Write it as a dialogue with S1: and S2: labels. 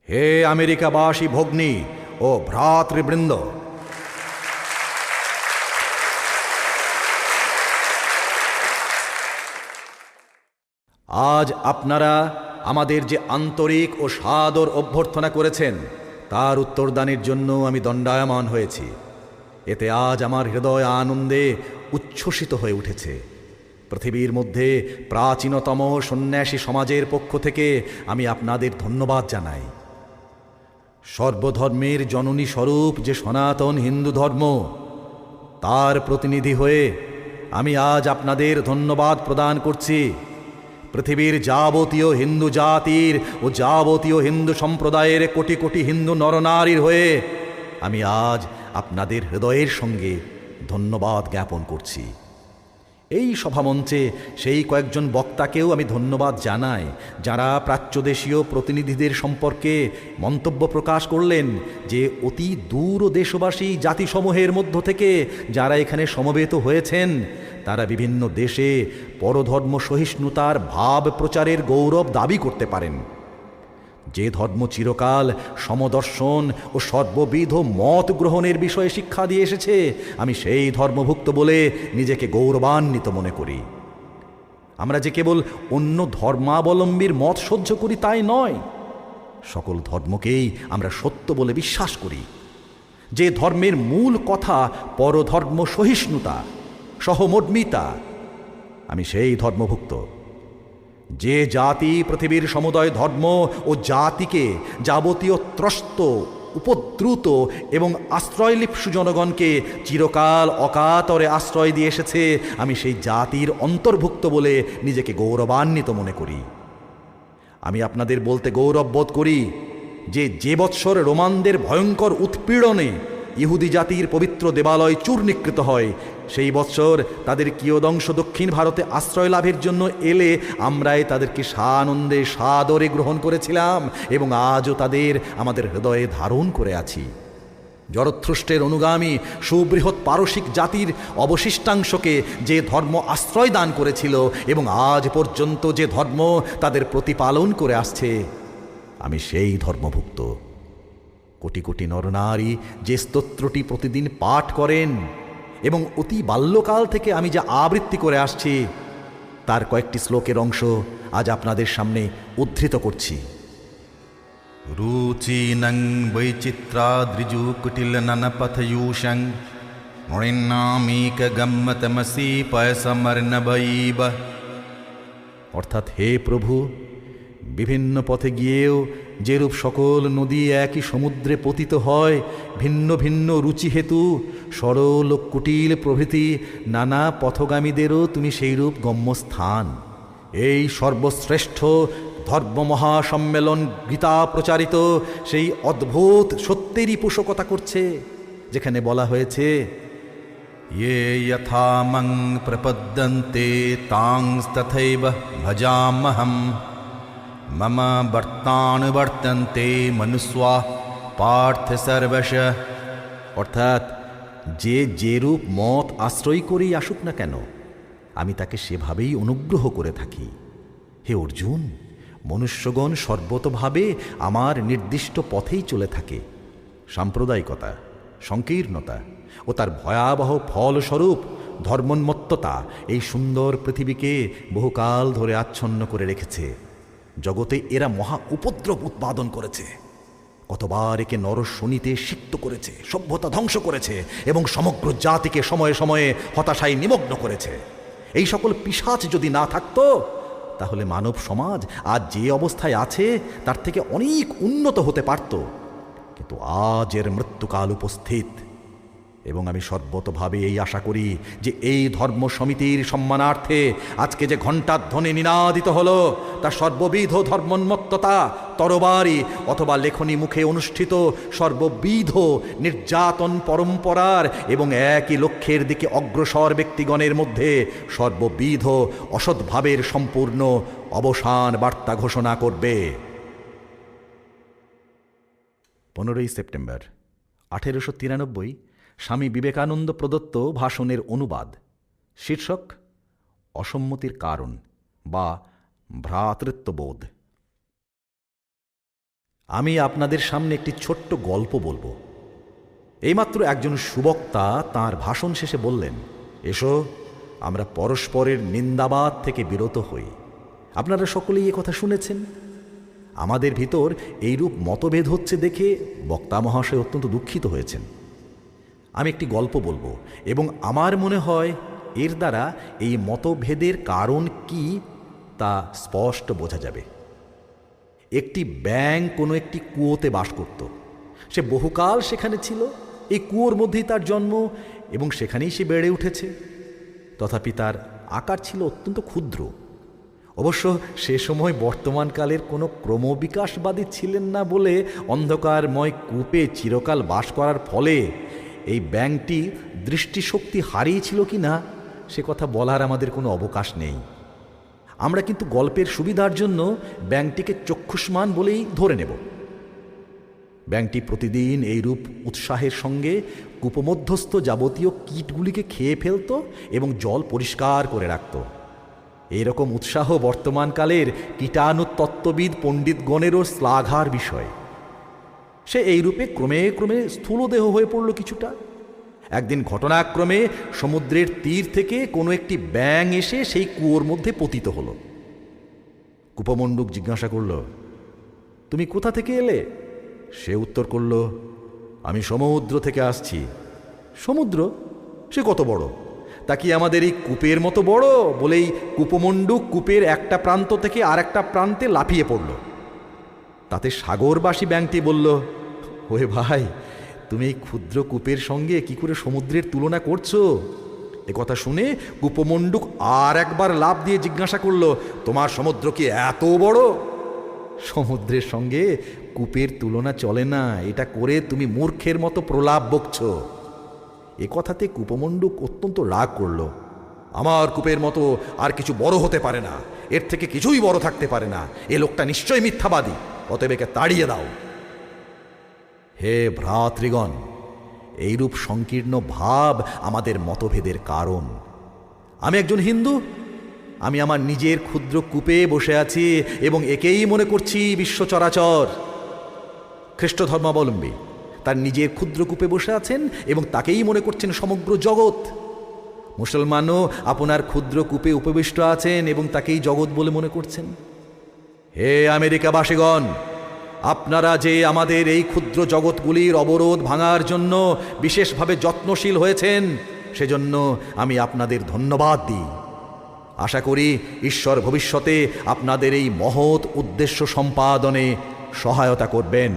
S1: হে আমেরিকাবাসী ভগ্নী ও ভ্রাতৃবৃন্দ, আজ আপনারা আমাদের যে আন্তরিক ও সাদর অভ্যর্থনা করেছেন তার উত্তরদানের জন্য আমি দণ্ডায়মান হয়েছি। এতে আজ আমার হৃদয় আনন্দে উচ্ছ্বসিত হয়ে উঠেছে। পৃথিবীর মধ্যে প্রাচীনতম সন্ন্যাসী সমাজের পক্ষ থেকে আমি আপনাদের ধন্যবাদ জানাই। সর্বধর্মের জননী স্বরূপ যে সনাতন হিন্দু ধর্ম, তার প্রতিনিধি হয়ে আমি আজ আপনাদের ধন্যবাদ প্রদান করছি। পৃথিবীর যাবতীয় হিন্দু জাতির ও যাবতীয় হিন্দু সম্প্রদায়ের কোটি কোটি হিন্দু নরনারীর হয়ে আমি আজ আপনাদের হৃদয়ের সঙ্গে ধন্যবাদ জ্ঞাপন করছি। এই সভামঞ্চে সেই কয়েকজন বক্তাকেও আমি ধন্যবাদ জানাই যারা প্রাচ্যদেশীয় প্রতিনিধিদের সম্পর্কে মন্তব্য প্রকাশ করলেন যে অতি দূর দেশবাসী জাতিসমূহের মধ্য থেকে যারা এখানে সমবেত হয়েছেন তারা বিভিন্ন দেশে পরধর্ম সহিষ্ণুতার ভাব প্রচারের গৌরব দাবি করতে পারেন। যে ধর্ম চিরকাল সমদর্শন ও সর্ববিধ মত গ্রহণের বিষয়ে শিক্ষা দিয়ে এসেছে, আমি সেই ধর্মভুক্ত বলে নিজেকে গৌরবান্বিত মনে করি। আমরা যে কেবল অন্য ধর্মাবলম্বীর মত সহ্য করি তাই নয়, সকল ধর্মকেই আমরা সত্য বলে বিশ্বাস করি। যে ধর্মের মূল কথা পরধর্ম সহিষ্ণুতা, সহমর্মিতা, আমি সেই ধর্মভুক্ত। যে জাতি পৃথিবীর সমুদয় ধর্ম ও জাতিকে যাবতীয় ত্রস্ত, উপদ্রুত এবং আশ্রয়লিপ্সু জনগণকে চিরকাল অকাতরে আশ্রয় দিয়ে এসেছে, আমি সেই জাতির অন্তর্ভুক্ত বলে নিজেকে গৌরবান্বিত মনে করি। আমি আপনাদের বলতে গৌরব বোধ করি যে বৎসর রোমানদের ভয়ঙ্কর উৎপীড়নে ইহুদি জাতির পবিত্র দেবালয় চূর্ণীকৃত হয়, সেই বৎসর তাদের কিয়দংশ দক্ষিণ ভারতে আশ্রয় লাভের জন্য এলে আমরাই তাদেরকে সানন্দে সাদরে গ্রহণ করেছিলাম এবং আজও তাদের আমাদের হৃদয়ে ধারণ করে আছি। জরথ্রুষ্টের অনুগামী সুবৃহৎ পারসিক জাতির অবশিষ্টাংশকে যে ধর্ম আশ্রয় দান করেছিল এবং আজ পর্যন্ত যে ধর্ম তাদের প্রতিপালন করে আসছে, আমি সেই ধর্মভুক্ত। কোটি কোটি নরনারী যে স্তোত্রটি প্রতিদিন পাঠ করেন এবং অতি বাল্যকাল থেকে আমি যা আবৃত্তি করে আসছি তার কয়েকটি শ্লোকের অংশ আজ আপনাদের সামনে উদ্ধৃত করছি।
S2: রুচিনং বৈচিত্রাদ্রিজুকুটিল ননপথয়ূষং মৃণামিক গম্মতমসি পয়সমর্ণবৈব।
S1: অর্থাৎ, হে প্রভু, বিভিন্ন পথে গিয়েও যেরূপ সকল নদী একই সমুদ্রে পতিত হয়, ভিন্ন ভিন্ন রুচি হেতু সরল কুটিল প্রভৃতি নানা পথগামীদেরও তুমি সেইরূপ গম্যস্থান। এই সর্বশ্রেষ্ঠ ধর্ম মহাসম্মেলন গীতা প্রচারিত সেই অদ্ভুত সত্যেরই পোষকতা করছে, যেখানে বলা হয়েছে,
S2: ये यथा मं प्रपद्यन्ते तांस्तथैव भजाम्यहम् मम वर्तानुवर्तन्ते मनुष्या पार्थ सर्वशः।
S1: অর্থাৎ, যে যেরূপ মত আশ্রয় করেই আসুক না কেন, আমি তাকে সেভাবেই অনুগ্রহ করে থাকি। হে অর্জুন, মনুষ্যগণ সর্বতভাবে আমার নির্দিষ্ট পথেই চলে থাকে। সাম্প্রদায়িকতা, সংকীর্ণতা ও তার ভয়াবহ ফলস্বরূপ ধর্মোন্মত্ততা এই সুন্দর পৃথিবীকে বহুকাল ধরে আচ্ছন্ন করে রেখেছে। জগতে এরা মহা উপদ্রব উৎপাদন করেছে। কতবার একে নরশনিতে সিক্ত করেছে, সভ্যতা ধ্বংস করেছে এবং সমগ্র জাতিকে সময়ে সময়ে হতাশায় নিমগ্ন করেছে। এই সকল পিশাচ যদি না থাকতো, তাহলে মানব সমাজ আজ যে অবস্থায় আছে তার থেকে অনেক উন্নত হতে পারত। কিন্তু আজ এর মৃত্যুকাল উপস্থিত এবং আমি সর্বতভাবে এই আশা করি যে এই ধর্ম সমিতির সম্মানার্থে আজকে যে ঘণ্টাধ্বনি নিনাদিত হলো তা সর্ববিধ ধর্মোন্মত্ততা, তরবারি অথবা লেখনী মুখে অনুষ্ঠিত সর্ববিধ নির্যাতন পরম্পরার এবং একই লক্ষ্যের দিকে অগ্রসর ব্যক্তিগণের মধ্যে সর্ববিধ অসদ্ভাবের সম্পূর্ণ অবসান বার্তা ঘোষণা করবে। 15ই সেপ্টেম্বর 1893 স্বামী বিবেকানন্দ প্রদত্ত ভাষণের অনুবাদ। শীর্ষক অসম্মতির কারণ বা ভ্রাতৃত্ববোধ। আমি আপনাদের সামনে একটি ছোট্ট গল্প বলবো। এইমাত্র একজন সুবক্তা তাঁর ভাষণ শেষে বললেন, এসো আমরা পরস্পরের নিন্দাবাদ থেকে বিরত হই। আপনারা সকলেই এ কথা শুনেছেন। আমাদের ভিতর এইরূপ মতভেদ হচ্ছে দেখে বক্তা মহাশয় অত্যন্ত দুঃখিত হয়েছেন। আমি একটি গল্প বলবো এবং আমার মনে হয় এর দ্বারা এই মতভেদের কারণ কি তা স্পষ্ট বোঝা যাবে। একটি ব্যাঙ কোনো একটি কুয়োতে বাস করত। সে বহুকাল সেখানে ছিল। এই কুয়োর মধ্যেই তার জন্ম এবং সেখানেই সে বেড়ে উঠেছে। তথাপি তার আকার ছিল অত্যন্ত ক্ষুদ্র। অবশ্য সে সময় বর্তমানকালের কোনো ক্রমবিকাশবাদী ছিলেন না বলে অন্ধকারময় কূপে চিরকাল বাস করার ফলে এই ব্যাঙটি দৃষ্টিশক্তি হারিয়েছিল কি না সে কথা বলার আমাদের কোনো অবকাশ নেই। আমরা কিন্তু গল্পের সুবিধার জন্য ব্যাঙটিকে চক্ষুষ্মান বলেই ধরে নেব। ব্যাঙটি প্রতিদিন এইরূপ উৎসাহের সঙ্গে কূপমধ্যস্থ যাবতীয় কীটগুলিকে খেয়ে ফেলত এবং জল পরিষ্কার করে রাখত। এইরকম উৎসাহ বর্তমানকালের কীটাণুতত্ত্ববিদ পণ্ডিতগণেরও শ্লাঘার বিষয়। সে এইরূপে ক্রমে ক্রমে স্থূলদেহ হয়ে পড়ল কিছুটা। একদিন ঘটনাক্রমে সমুদ্রের তীর থেকে কোনো একটি ব্যাঙ এসে সেই কুয়োর মধ্যে পতিত হল। কূপমণ্ডুক জিজ্ঞাসা করল, তুমি কোথা থেকে এলে? সে উত্তর করল, আমি সমুদ্র থেকে আসছি। সমুদ্র? সে কত বড়? তা কি আমাদের এই কূপের মতো বড়? বলেই কূপমণ্ডুক কূপের একটা প্রান্ত থেকে আর একটা প্রান্তে লাফিয়ে পড়ল। তাতে সাগরবাসী ব্যাঙটি বলল, ওহে ভাই, তুমি এই ক্ষুদ্র কূপের সঙ্গে কি করে সমুদ্রের তুলনা করছো? এ কথা শুনে কূপমণ্ডুক আর একবার লাফ দিয়ে জিজ্ঞাসা করল, তোমার সমুদ্র কি এত বড়? সমুদ্রের সঙ্গে কূপের তুলনা চলে না, এটা করে তুমি মূর্খের মতো প্রলাপ বকছ। এ কথাতে কূপমণ্ডুক অত্যন্ত রাগ করল। আমার কূপের মতো আর কিছু বড় হতে পারে না, এর থেকে কিছুই বড় থাকতে পারে না। এ লোকটা নিশ্চয়ই মিথ্যাবাদী, অতএব একে তাড়িয়ে দাও। হে ভ্রাতৃগণ, এইরূপ সংকীর্ণ ভাব আমাদের মতভেদের কারণ। আমি একজন হিন্দু, আমি আমার নিজের ক্ষুদ্র কূপে বসে আছি এবং একেই মনে করছি বিশ্ব চরাচর। খ্রিস্ট ধর্মাবলম্বী তার নিজের ক্ষুদ্র কূপে বসে আছেন এবং তাকেই মনে করছেন সমগ্র জগৎ। মুসলমানও আপনার ক্ষুদ্র কূপে উপবিষ্ট আছেন এবং তাকেই জগৎ বলে মনে করছেন। হে আমেরিকাবাসীগণ, আপনারা যে আমাদের এই ক্ষুদ্র জগৎগুলির অবরোধ ভাঙার জন্য বিশেষভাবে যত্নশীল হয়েছেন, সেজন্য আমি আপনাদের ধন্যবাদ দিই। আশা করি ঈশ্বর ভবিষ্যতে আপনাদের এই মহৎ উদ্দেশ্য সম্পাদনে সহায়তা করবেন।